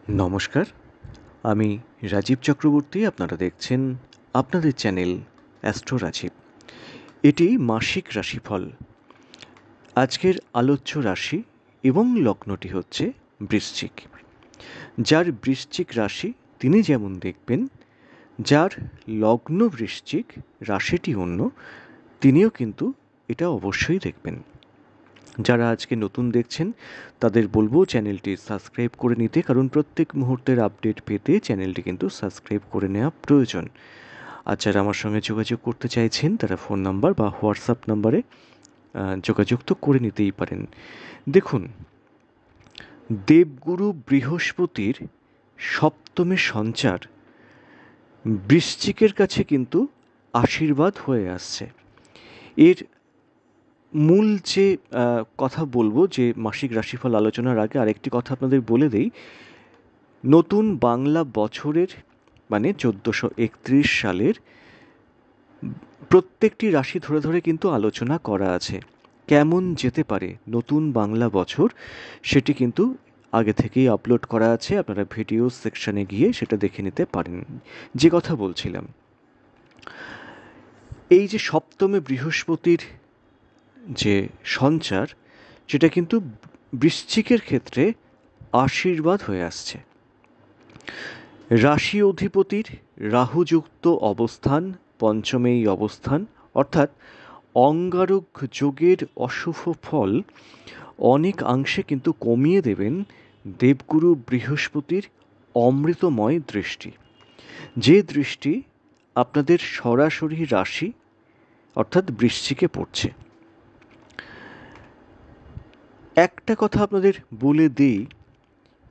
নমস্কার, আমি রাজীব চক্রবর্তী। আপনারা দেখছেন আপনাদের চ্যানেল অ্যাস্ট্রো রাজীব। এটি মাসিক রাশিফল। আজকের আলোচ্য রাশি এবং লগ্নটি হচ্ছে বৃশ্চিক। যার বৃশ্চিক রাশি তিনি যেমন দেখবেন, যার লগ্ন বৃশ্চিক, রাশিটি অন্য, তিনিও কিন্তু এটা অবশ্যই দেখবেন। যারা আজকে নতুন দেখছেন তাদের বলবো চ্যানেলটি সাবস্ক্রাইব করে নিতে, কারণ প্রত্যেক মুহূর্তের আপডেট পেতে চ্যানেলটি কিন্তু সাবস্ক্রাইব করে নেওয়া প্রয়োজন। আর যারা আমার সঙ্গে যোগাযোগ করতে চাইছেন তারা ফোন নাম্বার বা হোয়াটসঅ্যাপ নাম্বারে যোগাযোগ তো করে নিতেই পারেন। দেখুন, দেবগুরু বৃহস্পতির সপ্তমে সঞ্চার বৃশ্চিকের কাছে কিন্তু আশীর্বাদ হয়ে আসছে। এর মূল যে কথা বলবো, যে মাসিক রাশিফল আলোচনার আগে আরেকটি কথা আপনাদের বলে দেই। নতুন বাংলা বছরের মানে 1431 সালের প্রত্যেকটি রাশি ধরে ধরে কিন্তু আলোচনা করা আছে। কেমন যেতে পারে নতুন বাংলা বছর, সেটি কিন্তু আগে থেকেই আপলোড করা আছে। আপনারা ভিডিও সেকশনে গিয়ে সেটা দেখে নিতে পারেন। যে কথা বলছিলাম, এই যে সপ্তমে বৃহস্পতির যে সঞ্চার, সেটা কিন্তু বৃশ্চিকের ক্ষেত্রে আশীর্বাদ হয়ে আসছে। রাশি অধিপতির রাহুযুক্ত অবস্থান, পঞ্চমেই অবস্থান, অর্থাৎ অঙ্গারক যোগের অশুভ ফল অনেকাংশে কিন্তু কমিয়ে দেবেন দেবগুরু বৃহস্পতির অমৃতময় দৃষ্টি। যে দৃষ্টি আপনাদের সরাসরি রাশি অর্থাৎ বৃশ্চিকে পড়ছে। একটা কথা আপনাদের বলে দিই,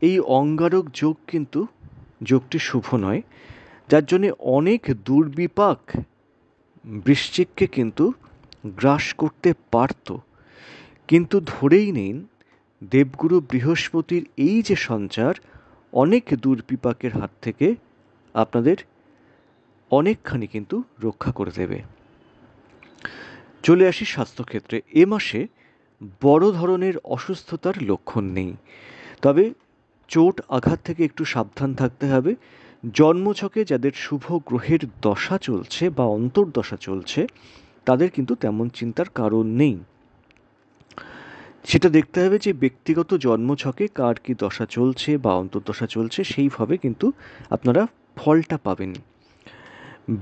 এই অঙ্গারক যোগ কিন্তু যোগটি শুভ নয়, যার জন্যে অনেক দুর্বিপাক বৃশ্চিককে কিন্তু গ্রাস করতে পারত। কিন্তু ধরেই নিন, দেবগুরু বৃহস্পতির এই যে সঞ্চার অনেক দুর্বিপাকের হাত থেকে আপনাদের অনেকখানি কিন্তু রক্ষা করে দেবে। চলে আসি স্বাস্থ্যক্ষেত্রে। এ মাসে বড় ধরনের অসুস্থতার লক্ষণ নেই, তবে চোট আঘাত থেকে একটু সাবধান থাকতে হবে। জন্মছকে যাদের শুভ গ্রহের দশা চলছে বা অন্তর্দশা চলছে, তাদের কিন্তু তেমন চিন্তার কারণ নেই। সেটা দেখতে হবে যে ব্যক্তিগত জন্মছকে কার কী দশা চলছে বা অন্তর্দশা চলছে, সেইভাবে কিন্তু আপনারা ফলটা পাবেন।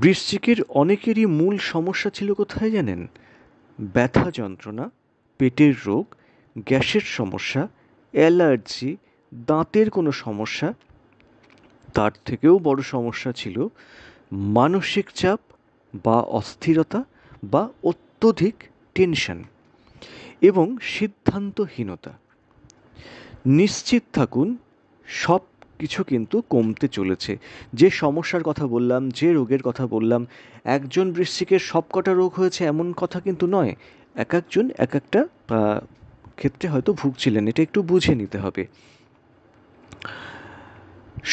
বৃশ্চিকের অনেকেরই মূল সমস্যা ছিল কোথায় জানেন? ব্যথা যন্ত্রণা, পেটের রোগ, গ্যাসের সমস্যা, অ্যালার্জি, দাঁতের কোনো সমস্যা। তার থেকেও বড় সমস্যা ছিল মানসিক চাপ বা অস্থিরতা বা অত্যধিক টেনশন এবং সিদ্ধান্তহীনতা। নিশ্চিত থাকুন, সব কিছু কিন্তু কমতে চলেছে। যে সমস্যার কথা বললাম, যে রোগের কথা বললাম, একজন বৃশ্চিকের সবকটা রোগ হয়েছে এমন কথা কিন্তু নয়। এক একজন এক একটা ক্ষেত্রে হয়তো ভুগছিলেন, এটা একটু বুঝে নিতে হবে।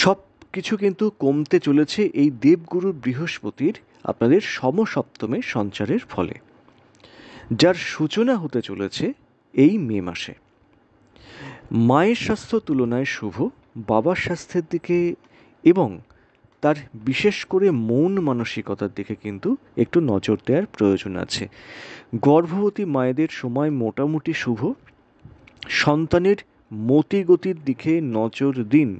সব কিছু কিন্তু কমতে চলেছে এই দেবগুরু বৃহস্পতির আপনাদের সমসপ্তমে সঞ্চারের ফলে, যার সূচনা হতে চলেছে এই মে মাসে। মায়ের স্বাস্থ্য তুলনায় শুভ, বাবার স্বাস্থ্যের দিকে এবং তার বিশেষ করে মন মানসিকতার দিকে কিন্তু একটু নজর দেওয়ার প্রয়োজন আছে। গর্ভবতী মায়েদের সময় মোটামুটি শুভ। সন্তানের মতিগতির দিকে নজর দিন।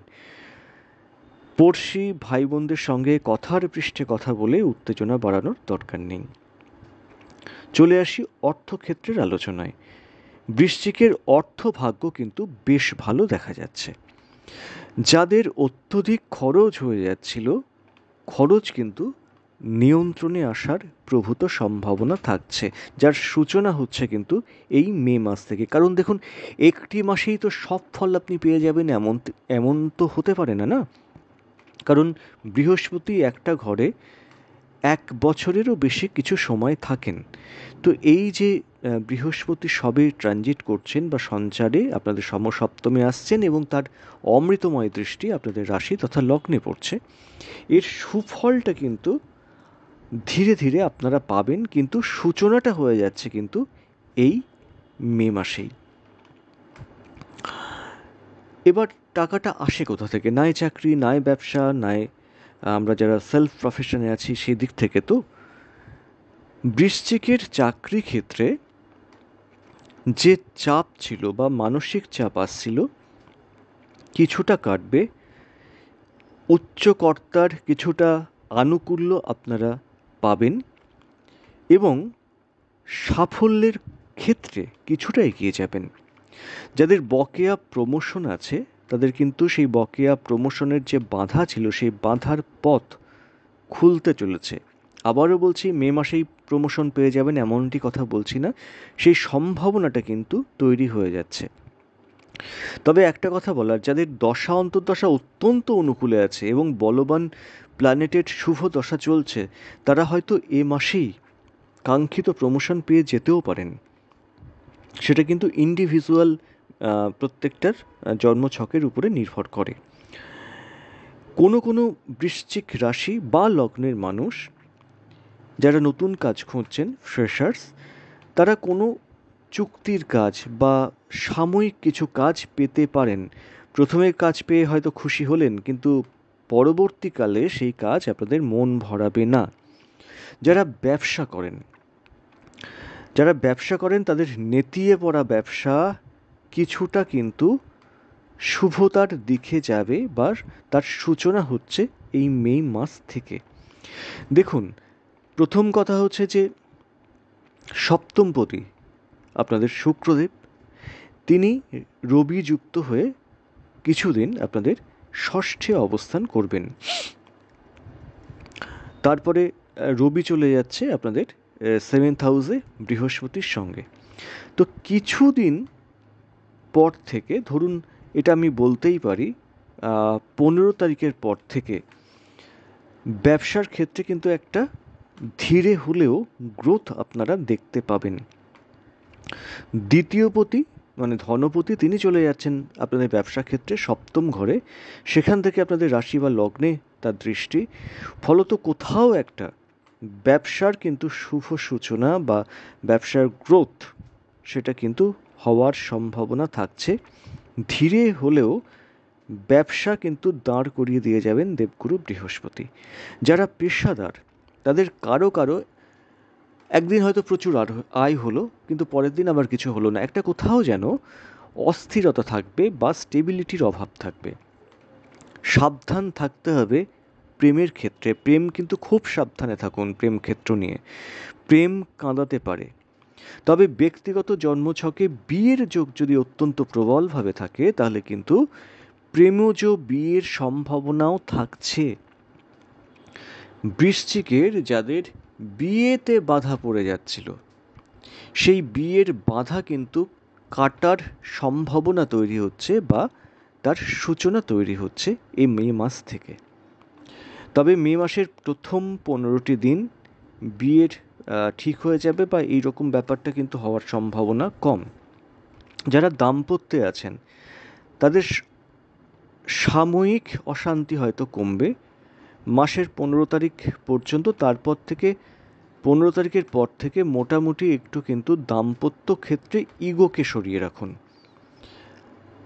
পড়শি ভাই বোনদের সঙ্গে কথার পৃষ্ঠে কথা বলে উত্তেজনা বাড়ানোর দরকার নেই। চলে আসি অর্থক্ষেত্রের আলোচনায়। বৃশ্চিকের অর্থভাগ্য কিন্তু বেশ ভালো দেখা যাচ্ছে। যাদের অত্যধিক খরচ হয়ে যাচ্ছিল, খরচ কিন্তু নিয়ন্ত্রণে আসার প্রভূত সম্ভাবনা থাকছে, যার সূচনা হচ্ছে কিন্তু এই মে মাস থেকে। কারণ দেখুন, একটি মাসেই তো সব ফল আপনি পেয়ে যাবেন এমন এমন তো হতে পারে না, না? কারণ বৃহস্পতি একটা ঘরে 1 বছরেরও বেশি কিছু সময় থাকেন। তো এই যে বৃহস্পতি সবে ট্রানজিট করছেন বা সঞ্চারে আপনাদের সমসপ্তমে আসছেন এবং তার অমৃতময় দৃষ্টি আপনাদের রাশি তথা লগ্নে পড়ছে, এর সুফলটা কিন্তু ধীরে ধীরে আপনারা পাবেন, কিন্তু সূচনাটা হয়ে যাচ্ছে কিন্তু এই মে মাসেই। এবার টাকাটা আসে কোথা থেকে? নাই চাকরি, নাই ব্যবসা, নাই আমরা যারা সেলফ প্রফেশনে আছি সেদিক থেকে তো। বৃশ্চিকের চাকরি ক্ষেত্রে যে চাপ ছিল বা মানসিক চাপ আসছিল কিছুটা কাটবে, উচ্চকর্তার কিছুটা আনুকূল্য আপনারা পাবেন এবং সাফল্যের ক্ষেত্রে কিছুটা এগিয়ে যাবেন। যাদের বকেয়া প্রমোশন আছে তাদের কিন্তু সেই বকেয়া প্রমোশনের যে বাধা ছিল সেই বাধার পথ খুলতে চলেছে। আবারও বলছি, মে মাসেই প্রমোশন পেয়ে যাবেন এমনটি কথা বলছি না, সেই সম্ভাবনাটা কিন্তু তৈরি হয়ে যাচ্ছে। তবে একটা কথা বলার, যাদের দশা অন্তর্দশা অত্যন্ত অনুকূলে আছে এবং বলবান প্ল্যানেটের শুভ দশা চলছে, তারা হয়তো এ মাসেই কাঙ্ক্ষিত প্রমোশন পেয়ে যেতেও পারেন। সেটা কিন্তু ইন্ডিভিজুয়াল প্রত্যেকটার জন্মছকের উপরে নির্ভর করে। কোনো কোনো বৃশ্চিক রাশি বা লগ্নের মানুষ যারা নতুন কাজ খুঁজছেন, ফ্রেশার্স, তারা কোনো চুক্তির কাজ বা সাময়িক কিছু কাজ পেতে পারেন। প্রথমে কাজ পেয়ে হয়তো খুশি হলেন, কিন্তু পরবর্তীকালে সেই কাজ আপনাদের মন ভরাবে না। যারা ব্যবসা করেন, তাদের নেতিয়ে পড়া ব্যবসা কিছুটা কিন্তু শুভতার দিকে যাবে বা তার সূচনা হচ্ছে এই মে মাস থেকে। দেখুন, প্রথম কথা হচ্ছে যে সপ্তমপতি আপনাদের শুক্রদেব, তিনি রবি যুক্ত হয়ে কিছুদিন আপনাদের ষষ্ঠে অবস্থান করবেন। তারপরে রবি চলে যাচ্ছে আপনাদের সেভেন্থ হাউসে বৃহস্পতির সঙ্গে। তো কিছুদিন পর থেকে, ধরুন এটা আমি বলতেই পারি 15 তারিখের পর থেকে ব্যবসার ক্ষেত্রে কিন্তু একটা ধীরে হলেও গ্রোথ আপনারা দেখতে পাবেন। দ্বিতীয়পতি মানে ধনপতি তিনি চলে যাচ্ছেন আপনাদের ব্যবসা ক্ষেত্রে সপ্তম ঘরে, সেখান থেকে আপনাদের রাশি বা লগ্নে তার দৃষ্টি। ফলত কোথাও একটা ব্যবসার কিন্তু শুভ সূচনা বা ব্যবসার গ্রোথ সেটা কিন্তু হওয়ার সম্ভাবনা থাকছে। ধীরে হলেও ব্যবসা কিন্তু দাঁড় করিয়ে দিয়ে যাবেন দেবগুরু বৃহস্পতি। যারা পেশাদার তাদের কারো কারো একদিন হয়তো প্রচুর আয় হলো, কিন্তু পরের দিন আবার কিছু হলো না, একটা কোথাও যেন অস্থিরতা থাকবে বা স্টেবিলিটির অভাব থাকবে। সাবধান থাকতে হবে প্রেমের ক্ষেত্রে। প্রেম কিন্তু খুব সাবধানে থাকুন প্রেম ক্ষেত্র নিয়ে, প্রেম কাঁদাতে পারে। তবে ব্যক্তিগত জন্মছকে বিয়ের যোগ যদি অত্যন্ত প্রবলভাবে থাকে তাহলে কিন্তু প্রেমজ বিয়ের সম্ভাবনাও থাকছে। বৃশ্চিকের যাদের বিয়েতে বাধা পড়ে যাচ্ছিল, সেই বিয়ের বাধা কিন্তু কাটার সম্ভাবনা তৈরি হচ্ছে বা তার সূচনা তৈরি হচ্ছে এই মে মাস থেকে। তবে মে মাসের প্রথম 15টি দিন বিয়ের ঠিক হয়ে যাবে বা এইরকম ব্যাপারটা কিন্তু হওয়ার সম্ভাবনা কম। যারা দাম্পত্যে আছেন তাদের সাময়িক অশান্তি হয়তো কমবে মাসের 15 তারিখ পর্যন্ত। তারপর থেকে 15 তারিখের পর থেকে মোটামুটি একটু কিন্তু দাম্পত্য ক্ষেত্রে ইগোকে সরিয়ে রাখুন।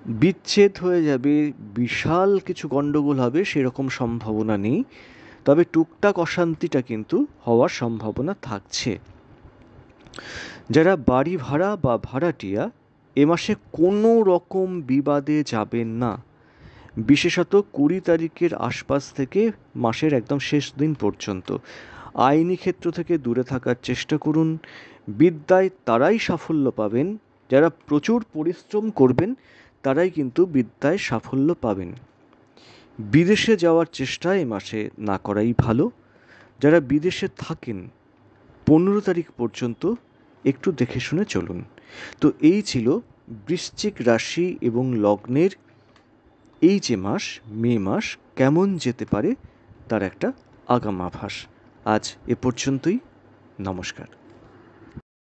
বিচ্ছেদ হয়ে যাবে, বিশাল কিছু গণ্ডগোল হবে সেরকম সম্ভাবনা নেই, তবে টুকটাক অশান্তিটা কিন্তু হওয়ার সম্ভাবনা থাকছে। যারা বাড়ি ভাড়া বা ভাড়াটিয়া, এ মাসে কোনো রকম বিবাদে যাবেন না, বিশেষত 20 তারিখের আশপাশ থেকে মাসের একদম শেষ দিন পর্যন্ত আইনি ক্ষেত্র থেকে দূরে থাকার চেষ্টা করুন। বিদ্যায় তারাই সাফল্য পাবেন, যারা প্রচুর পরিশ্রম করবেন তারাই কিন্তু বিদ্যায় সাফল্য পাবেন। বিদেশে যাওয়ার চেষ্টা এ মাসে না করাই ভালো। যারা বিদেশে থাকেন 15 তারিখ পর্যন্ত একটু দেখে শুনে চলুন। তো এই ছিল বৃশ্চিক রাশি এবং লগ্নের এই যে মাস মে মাস কেমন যেতে পারে তার একটা আগাম আভাস। আজ এ পর্যন্তই। নমস্কার।